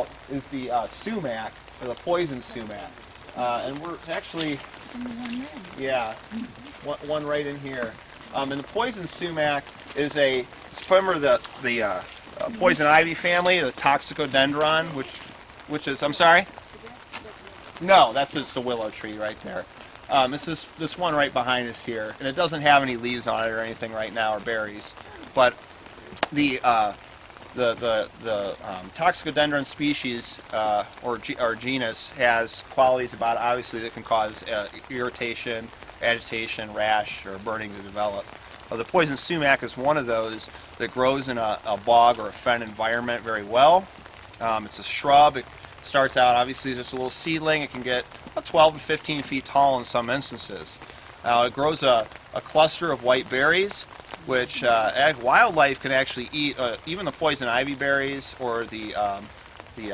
about is the sumac, or the poison sumac. And we're actually, yeah, one right in here. And the poison sumac is it's a member of the poison ivy family, the toxicodendron, which is, I'm sorry? No, that's just the willow tree right there. It's this one right behind us here, and it doesn't have any leaves on it or anything right now, or berries. But the toxicodendron species or genus has qualities about it, obviously, that can cause irritation, agitation, rash, or burning to develop. The poison sumac is one of those that grows in a bog or a fen environment very well. It's a shrub. It starts out obviously as just a little seedling. It can get about 12 to 15 feet tall in some instances. It grows a cluster of white berries, which wildlife can actually eat. Even the poison ivy berries or the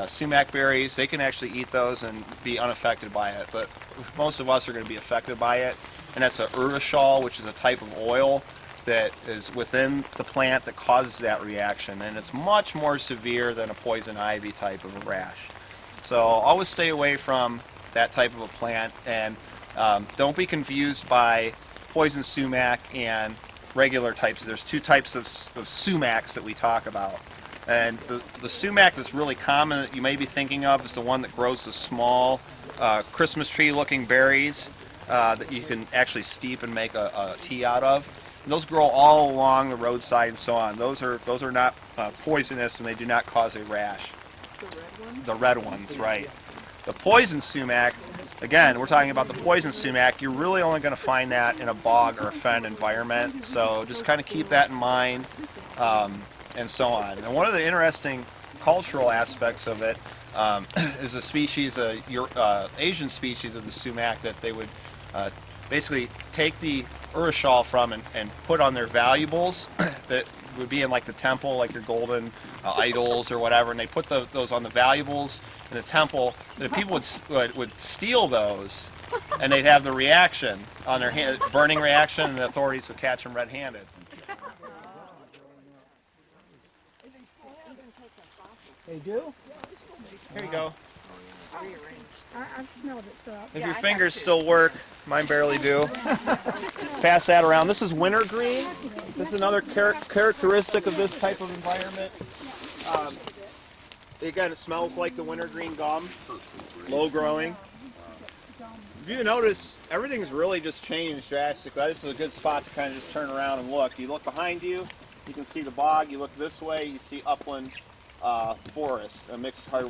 sumac berries, they can actually eat those and be unaffected by it. But most of us are going to be affected by it, and that's an urushiol, which is a type of oil that is within the plant that causes that reaction, and it's much more severe than a poison ivy type of a rash. So always stay away from that type of a plant, and don't be confused by poison sumac and regular types. There's two types of sumacs that we talk about, and the sumac that's really common that you may be thinking of is the one that grows the small Christmas tree looking berries that you can actually steep and make a tea out of. And those grow all along the roadside and so on. Those are not poisonous, and they do not cause a rash. The red ones? The red ones, right. The poison sumac, again, we're talking about the poison sumac. You're really only going to find that in a bog or a fen environment. So just kind of keep that in mind, and so on. And one of the interesting cultural aspects of it is a species, Asian species of the sumac that they would basically take the urushiol from and put on their valuables that would be in like the temple, like your golden idols or whatever, and they put those on the valuables in the temple. And the people would steal those, and they'd have the reaction on their hand, burning reaction, and the authorities would catch them red-handed. They do? Here you go. I've smelled it, so If your fingers still work, mine barely do. Pass that around. This is wintergreen. This is another characteristic of this type of environment. Again, it smells like the wintergreen gum, low growing. If you notice, everything's really just changed drastically. This is a good spot to kind of just turn around and look. You look behind you, you can see the bog. You look this way, you see upland forest, a mixed hardwood.